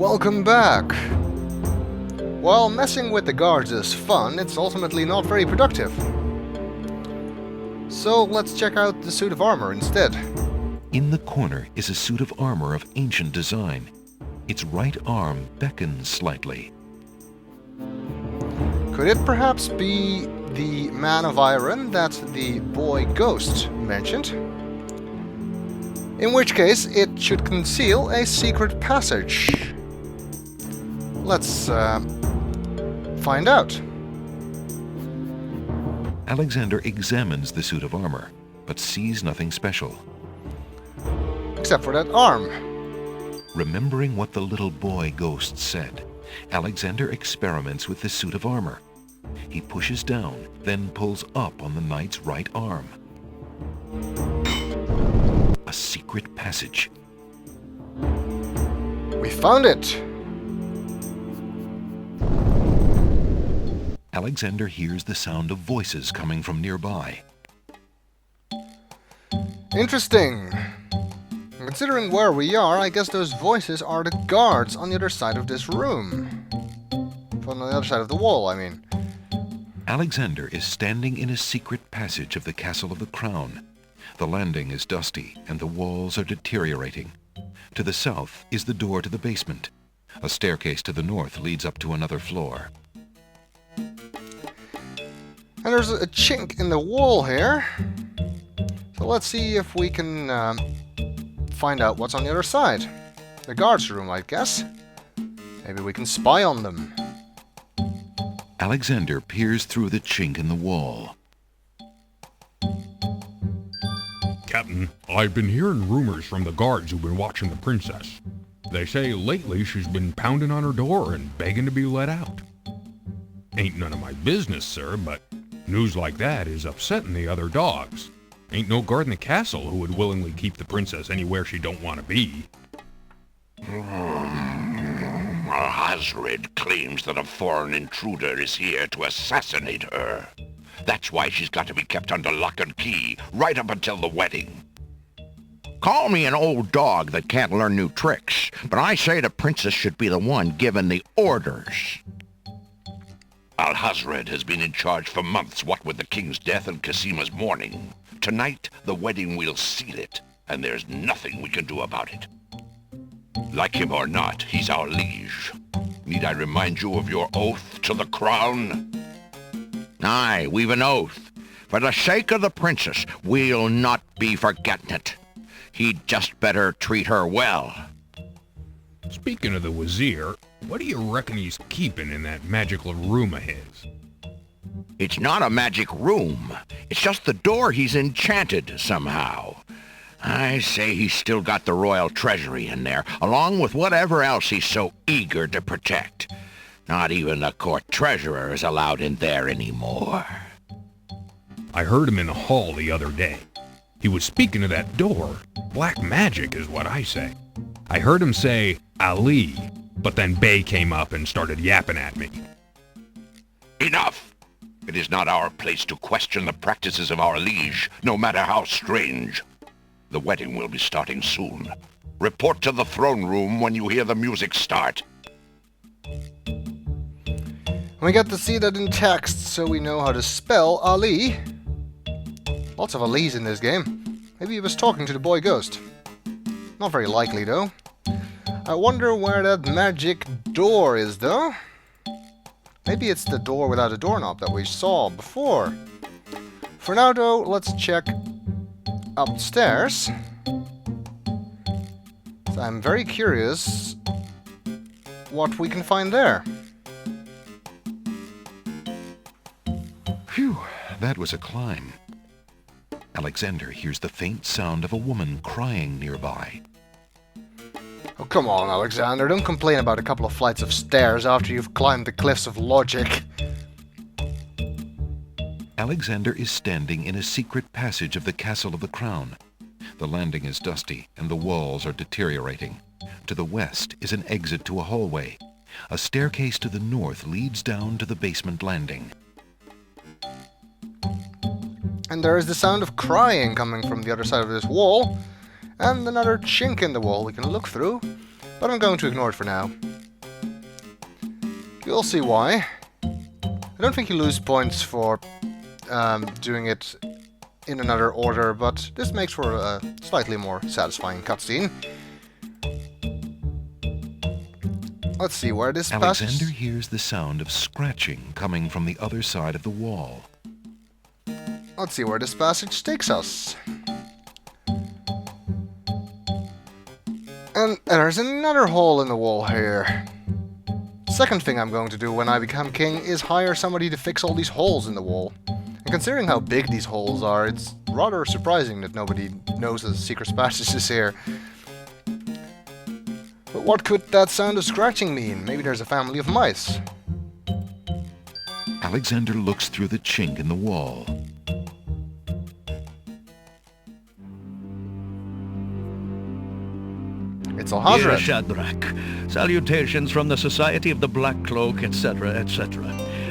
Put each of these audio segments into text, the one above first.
Welcome back! While messing with the guards is fun, it's ultimately not very productive. So let's check out the suit of armor instead. In the corner is a suit of armor of ancient design. Its right arm beckons slightly. Could it perhaps be the Man of Iron that the boy Ghost mentioned? In which case, it should conceal a secret passage. Let's find out. Alexander examines the suit of armor, but sees nothing special. Except for that arm. Remembering what the little boy Ghost said, Alexander experiments with the suit of armor. He pushes down, then pulls up on the knight's right arm. A secret passage. We found it! Alexander hears the sound of voices coming from nearby. Interesting. Considering where we are, I guess those voices are the guards on the other side of this room. On the other side of the wall, I mean. Alexander is standing in a secret passage of the Castle of the Crown. The landing is dusty and the walls are deteriorating. To the south is the door to the basement. A staircase to the north leads up to another floor. And there's a chink in the wall here. So let's see if we can find out what's on the other side. The guards' room, I guess. Maybe we can spy on them. Alexander peers through the chink in the wall. Captain, I've been hearing rumors from the guards who've been watching the princess. They say lately she's been pounding on her door and begging to be let out. Ain't none of my business, sir, but news like that is upsetting the other dogs. Ain't no guard in the castle who would willingly keep the princess anywhere she don't want to be. Alhazred claims that a foreign intruder is here to assassinate her. That's why she's got to be kept under lock and key right up until the wedding. Call me an old dog that can't learn new tricks, but I say the princess should be the one given the orders. Alhazred has been in charge for months, what with the king's death and Casima's mourning. Tonight, the wedding will seal it, and there's nothing we can do about it. Like him or not, he's our liege. Need I remind you of your oath to the crown? Aye, we've an oath. For the sake of the princess, we'll not be forgetting it. He'd just better treat her well. Speaking of the Wazir, what do you reckon he's keeping in that magical room of his? It's not a magic room. It's just the door he's enchanted somehow. I say he's still got the royal treasury in there, along with whatever else he's so eager to protect. Not even the court treasurer is allowed in there anymore. I heard him in the hall the other day. He was speaking of that door. Black magic is what I say. I heard him say, Ali, but then Bay came up and started yapping at me. Enough! It is not our place to question the practices of our liege, no matter how strange. The wedding will be starting soon. Report to the throne room when you hear the music start. We got to see that in text, so we know how to spell Ali. Lots of Alis in this game. Maybe he was talking to the boy Ghost. Not very likely, though. I wonder where that magic door is, though. Maybe it's the door without a doorknob that we saw before. For now, though, let's check upstairs. So I'm very curious what we can find there. Phew, that was a climb. Alexander hears the faint sound of a woman crying nearby. Oh, come on, Alexander. Don't complain about a couple of flights of stairs after you've climbed the cliffs of logic. Alexander is standing in a secret passage of the Castle of the Crown. The landing is dusty and the walls are deteriorating. To the west is an exit to a hallway. A staircase to the north leads down to the basement landing. And there is the sound of crying coming from the other side of this wall. And another chink in the wall we can look through. But I'm going to ignore it for now. You'll see why. I don't think you lose points for doing it in another order, but this makes for a slightly more satisfying cutscene. Let's see where this passes. Alexander hears the sound of scratching coming from the other side of the wall. Let's see where this passage takes us. And there's another hole in the wall here. Second thing I'm going to do when I become king is hire somebody to fix all these holes in the wall. And considering how big these holes are, it's rather surprising that nobody knows the secret passage is here. But what could that sound of scratching mean? Maybe there's a family of mice. Alexander looks through the chink in the wall. It's Alhazred. Dear Shadrach, salutations from the Society of the Black Cloak, etc., etc.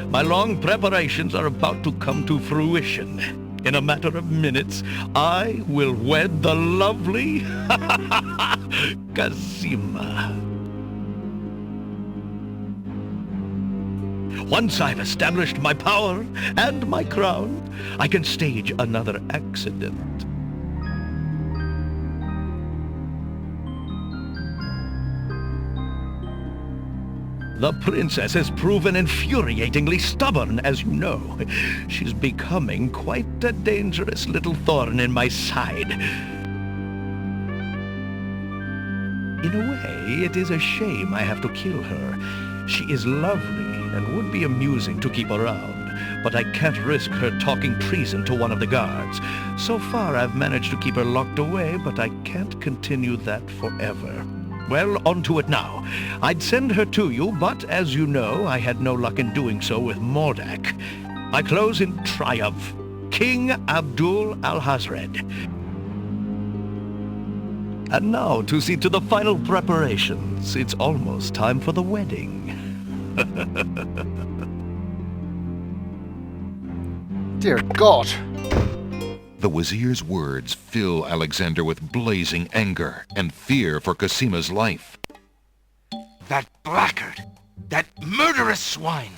My long preparations are about to come to fruition. In a matter of minutes, I will wed the lovely Kazima. Once I've established my power and my crown, I can stage another accident. The princess has proven infuriatingly stubborn, as you know. She's becoming quite a dangerous little thorn in my side. In a way, it is a shame I have to kill her. She is lovely and would be amusing to keep around, but I can't risk her talking treason to one of the guards. So far, I've managed to keep her locked away, but I can't continue that forever. Well, on to it now. I'd send her to you, but as you know, I had no luck in doing so with Mordak. I close in triumph. King Abdul Alhazred. And now to see to the final preparations. It's almost time for the wedding. Dear God. The Wazir's words fill Alexander with blazing anger and fear for Casima's life. That blackguard! That murderous swine!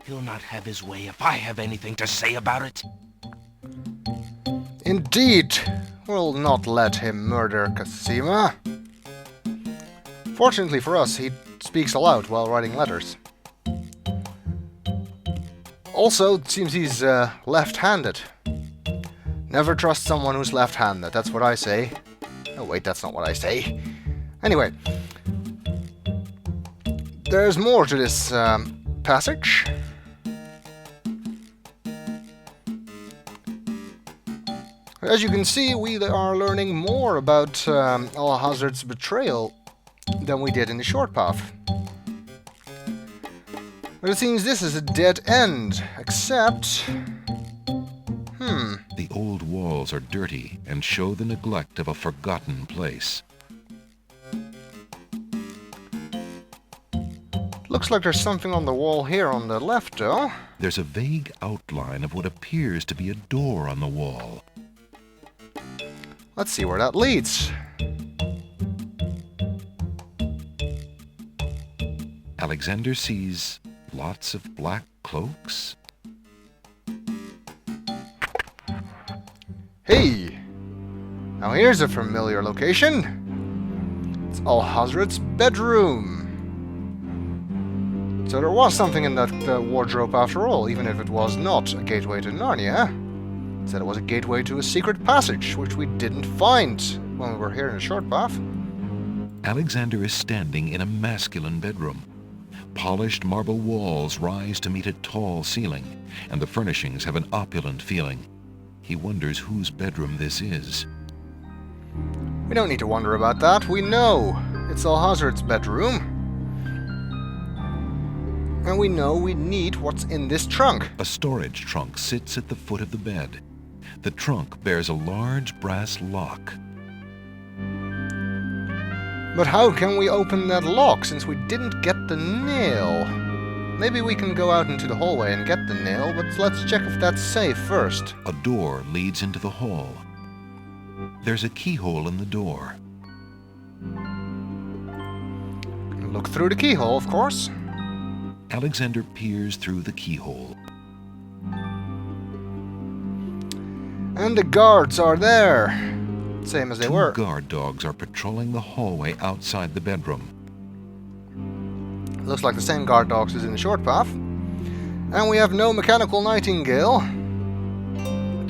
He'll not have his way if I have anything to say about it. Indeed, we'll not let him murder Casima. Fortunately for us, he speaks aloud while writing letters. Also, it seems he's left-handed. Never trust someone who's left-handed, that's what I say. Oh wait, that's not what I say. Anyway. There's more to this passage. As you can see, we are learning more about Alhazred's betrayal than we did in the short path. But it seems this is a dead end, except... The old walls are dirty and show the neglect of a forgotten place. Looks like there's something on the wall here on the left, though. There's a vague outline of what appears to be a door on the wall. Let's see where that leads. Alexander sees lots of black cloaks. Hey! Now here's a familiar location. It's Alhazred's bedroom. So there was something in that wardrobe after all, even if it was not a gateway to Narnia. Instead it was a gateway to a secret passage, which we didn't find when we were here in the short path. Alexander is standing in a masculine bedroom. Polished marble walls rise to meet a tall ceiling, and the furnishings have an opulent feeling. He wonders whose bedroom this is. We don't need to wonder about that. We know it's Alhazred's bedroom. And we know we need what's in this trunk. A storage trunk sits at the foot of the bed. The trunk bears a large brass lock. But how can we open that lock since we didn't get the nail? Maybe we can go out into the hallway and get the nail, but let's check if that's safe first. A door leads into the hall. There's a keyhole in the door. Look through the keyhole, of course. Alexander peers through the keyhole. And the guards are there, same as they were. Two guard dogs are patrolling the hallway outside the bedroom. Looks like the same guard dogs as in the short path. And we have no mechanical nightingale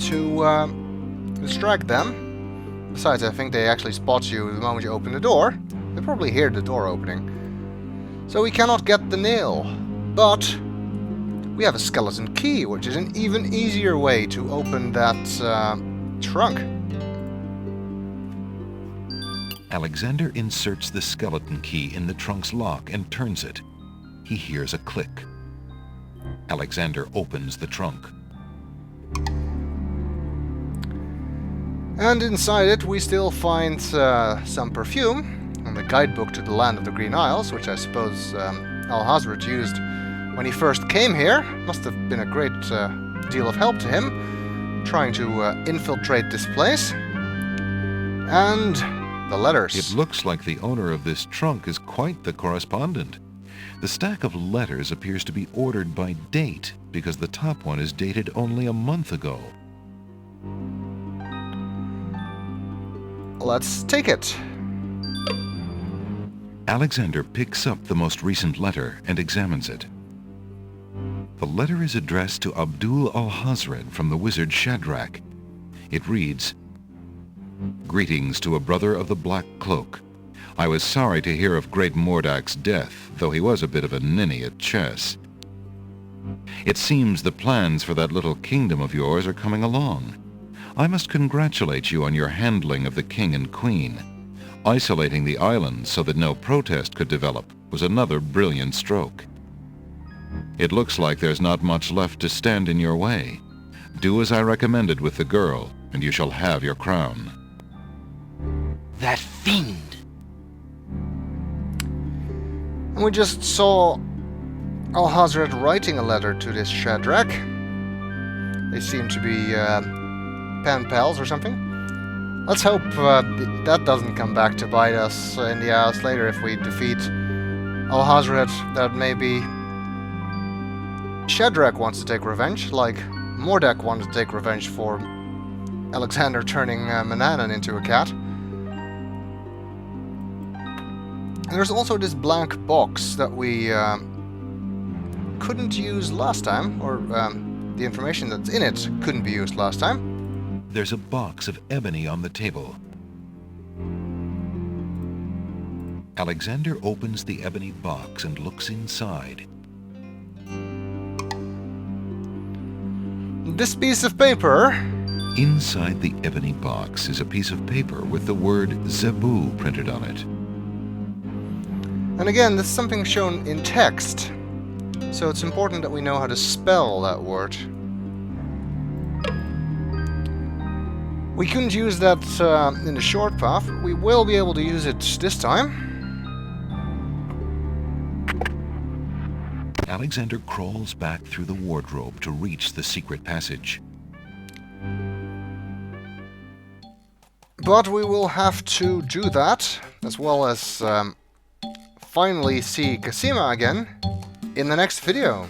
to distract them. Besides, I think they actually spot you the moment you open the door. They probably hear the door opening. So we cannot get the nail. But we have a skeleton key, which is an even easier way to open that trunk. Alexander inserts the skeleton key in the trunk's lock and turns it. He hears a click. Alexander opens the trunk. And inside it we still find some perfume and the guidebook to the Land of the Green Isles, which I suppose Alhazred used when he first came here. Must have been a great deal of help to him trying to infiltrate this place. And the letters. It looks like the owner of this trunk is quite the correspondent. The stack of letters appears to be ordered by date because the top one is dated only a month ago. Let's take it. Alexander picks up the most recent letter and examines it. The letter is addressed to Abdul Alhazred from the wizard Shadrach. It reads, "Greetings to a brother of the Black Cloak. I was sorry to hear of great Mordak's death, though he was a bit of a ninny at chess. It seems the plans for that little kingdom of yours are coming along. I must congratulate you on your handling of the king and queen. Isolating the islands so that no protest could develop was another brilliant stroke. It looks like there's not much left to stand in your way. Do as I recommended with the girl, and you shall have your crown." That fiend! And we just saw Alhazred writing a letter to this Shadrach. They seem to be pen pals or something. Let's hope that doesn't come back to bite us in the ass later if we defeat Alhazred. That maybe Shadrach wants to take revenge, like Mordak wanted to take revenge for Alexander turning Manannan into a cat. And there's also this blank box that we couldn't use last time, or the information that's in it couldn't be used last time. There's a box of ebony on the table. Alexander opens the ebony box and looks inside. This piece of paper. Inside the ebony box is a piece of paper with the word Zebu printed on it. And again, this is something shown in text, so it's important that we know how to spell that word. We couldn't use that in the short path. We will be able to use it this time. Alexander crawls back through the wardrobe to reach the secret passage. But we will have to do that, as well as finally see Cassima again in the next video.